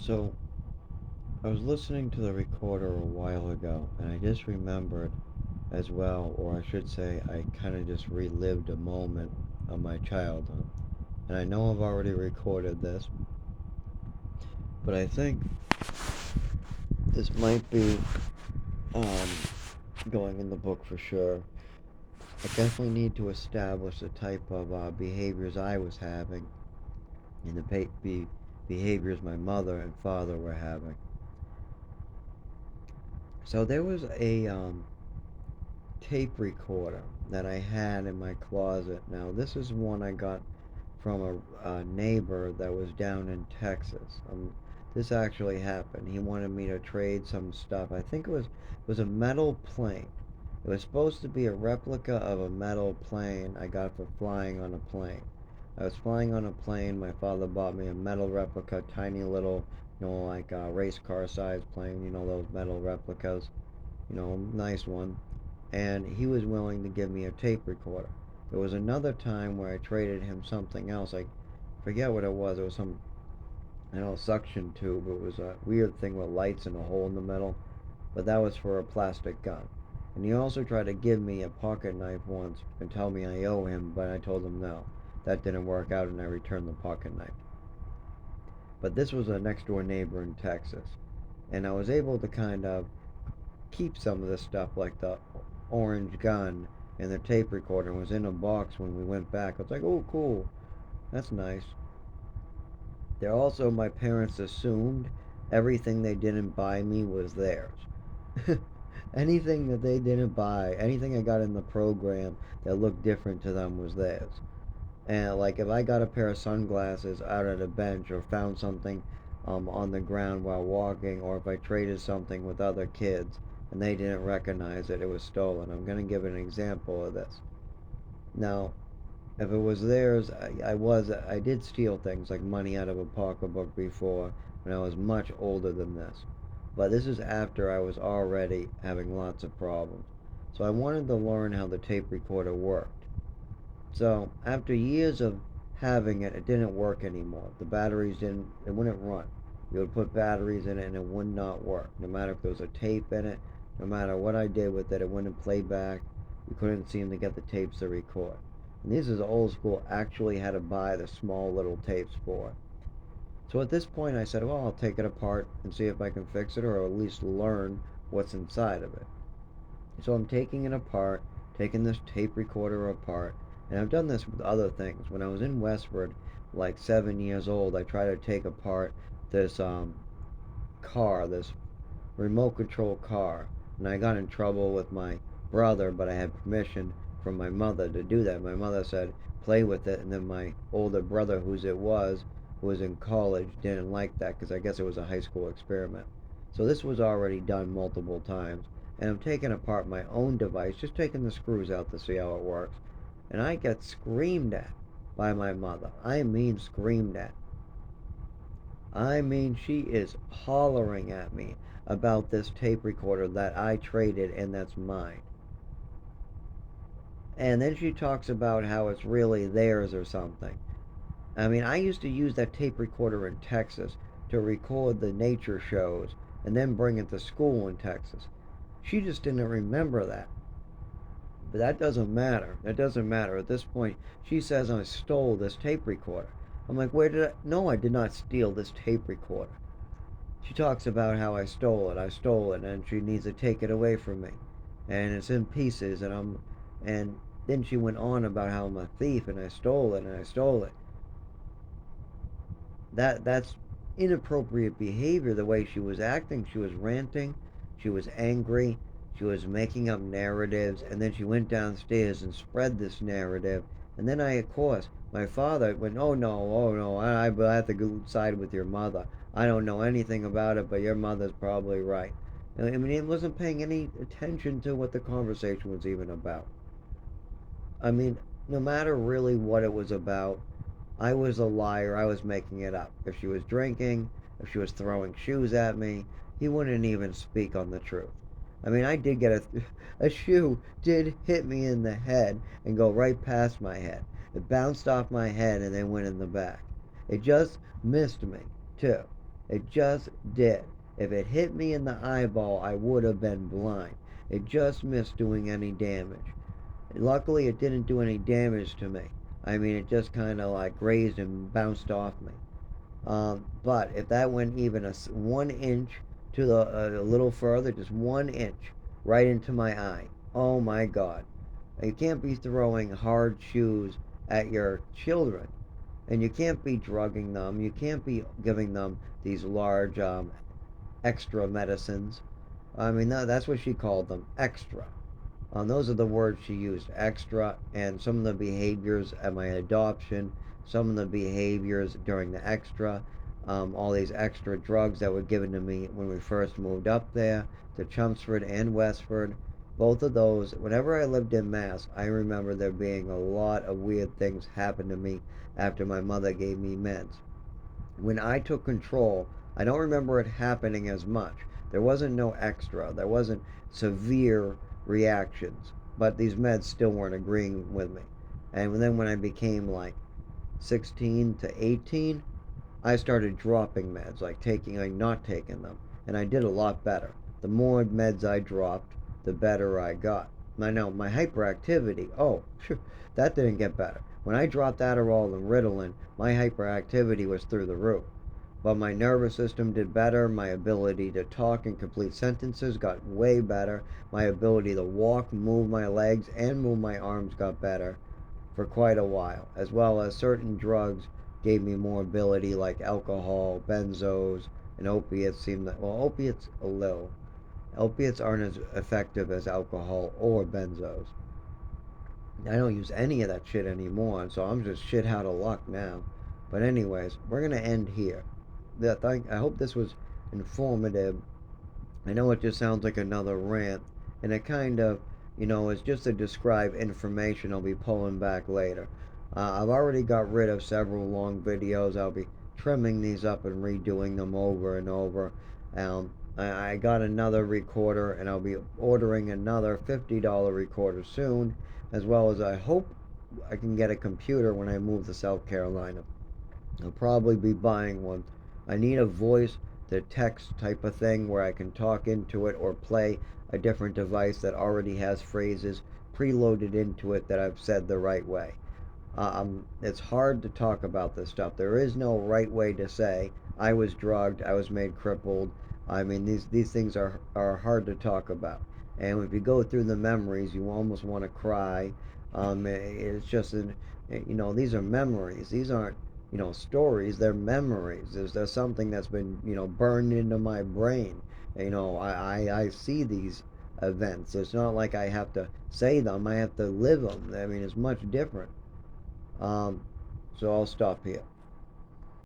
So, I was listening to the recorder a while ago, and I just remembered as well, or I should say, I kind of just relived a moment of my childhood. And I know I've already recorded this, but I think this might be um, going in the book for sure. I definitely need to establish the type of behaviors I was having and the behaviors my mother and father were having. So there was a tape recorder that I had in my closet. Now, this is one I got from a neighbor that was down in Texas. This actually happened. He wanted me to trade some stuff. I think it was a metal plane. It was supposed to be a replica of a metal plane I got for flying on a plane. I was flying on a plane. My father bought me a metal replica, tiny little, like a race car size plane. Those metal replicas. Nice one, and he was willing to give me a tape recorder. There was another time where I traded him something else. I forget what it was. It was some, suction tube. It was a weird thing with lights and a hole in the middle, but that was for a plastic gun. And he also tried to give me a pocket knife once and tell me I owe him, but I told him no. That didn't work out, and I returned the pocket knife. But this was a next door neighbor in Texas, and I was able to kind of keep some of this stuff, like the orange gun and the tape recorder, was in a box when we went back. I was like, oh, cool, that's nice. There also, my parents assumed everything they didn't buy me was theirs. Anything that they didn't buy, anything I got in the program that looked different to them was theirs. And like if I got a pair of sunglasses out at a bench or found something on the ground while walking, or if I traded something with other kids and they didn't recognize it, it was stolen. I'm going to give an example of this. Now, if it was theirs, I did steal things like money out of a pocketbook before when I was much older than this. But this is after I was already having lots of problems. So I wanted to learn how the tape recorder worked. So after years of having it, it didn't work anymore. The batteries didn't, it wouldn't run. You would put batteries in it and it would not work. No matter if there was a tape in it, no matter what I did with it, it wouldn't play back. You couldn't seem to get the tapes to record. And this is old school, actually had to buy the small little tapes for it. So at this point, I said, well, I'll take it apart and see if I can fix it, or at least learn what's inside of it. So I'm taking it apart, taking this tape recorder apart, and I've done this with other things. When I was in Westford, like 7 years old, I tried to take apart this car, this remote control car, and I got in trouble with my brother, but I had permission from my mother to do that. My mother said play with it, and then my older brother, who was in college, didn't like that because I guess it was a high school experiment. So this was already done multiple times, and I'm taking apart my own device, just taking the screws out to see how it works, and I get screamed at by my mother. I mean screamed at. I mean, she is hollering at me about this tape recorder that I traded and that's mine. And then she talks about how it's really theirs or something. I mean, I used to use that tape recorder in Texas to record the nature shows and then bring it to school in Texas. She just didn't remember that. But that doesn't matter. That doesn't matter. At this point, she says I stole this tape recorder. I'm like, where did I? No, I did not steal this tape recorder. She talks about how I stole it, and she needs to take it away from me, and it's in pieces, and then she went on about how I'm a thief and I stole it and I stole it. That's inappropriate behavior. The way she was acting, she was ranting, she was angry, she was making up narratives, and then she went downstairs and spread this narrative. And then of course, my father went, oh no, I have to go side with your mother. I don't know anything about it, but your mother's probably right. I mean, he wasn't paying any attention to what the conversation was even about. I mean, no matter really what it was about, I was a liar. I was making it up. If she was drinking, if she was throwing shoes at me, he wouldn't even speak on the truth. I mean, I did get a shoe did hit me in the head and go right past my head. It bounced off my head and then went in the back. It just missed me, too. It just did. If it hit me in the eyeball, I would have been blind. It just missed doing any damage. Luckily, it didn't do any damage to me. I mean, it just kind of like grazed and bounced off me. But if that went even 1 inch to a little further, just 1 inch right into my eye, oh my God. You can't be throwing hard shoes at your children, and you can't be drugging them. You can't be giving them these large extra medicines. I mean, that's what she called them, extra. Those are the words she used, extra, and some of the behaviors at my adoption, some of the behaviors during the extra, all these extra drugs that were given to me when we first moved up there to Chelmsford and Westford. Both of those, whenever I lived in Mass, I remember there being a lot of weird things happen to me after my mother gave me meds. When I took control, I don't remember it happening as much. There wasn't no extra. There wasn't severe reactions. But these meds still weren't agreeing with me. And then when I became like 16 to 18, I started dropping meds, like not taking them. And I did a lot better. The more meds I dropped, the better I got. I know my hyperactivity, oh, phew, that didn't get better. When I dropped Adderall and Ritalin, my hyperactivity was through the roof. But my nervous system did better. My ability to talk and complete sentences got way better. My ability to walk, move my legs, and move my arms got better for quite a while, as well as certain drugs gave me more ability, like alcohol, benzos, and opiates. Opiates a little. Opiates aren't as effective as alcohol or benzos. I don't use any of that shit anymore, so I'm just shit out of luck now. But anyways, we're gonna end here. I hope this was informative. I know it just sounds like another rant, and it kind of, is just to describe information I'll be pulling back later. I've already got rid of several long videos. I'll be trimming these up and redoing them over and over. I got another recorder, and I'll be ordering another $50 recorder soon, as well as I hope I can get a computer when I move to South Carolina. I'll probably be buying one. I need a voice to text type of thing where I can talk into it or play a different device that already has phrases preloaded into it that I've said the right way. It's hard to talk about this stuff. There is no right way to say I was drugged, I was made crippled. I mean, these things are hard to talk about. And if you go through the memories, you almost want to cry. It's just these are memories. These aren't stories. They're memories. There's something that's been burned into my brain. I see these events. It's not like I have to say them. I have to live them. I mean, it's much different. Um, so I'll stop here.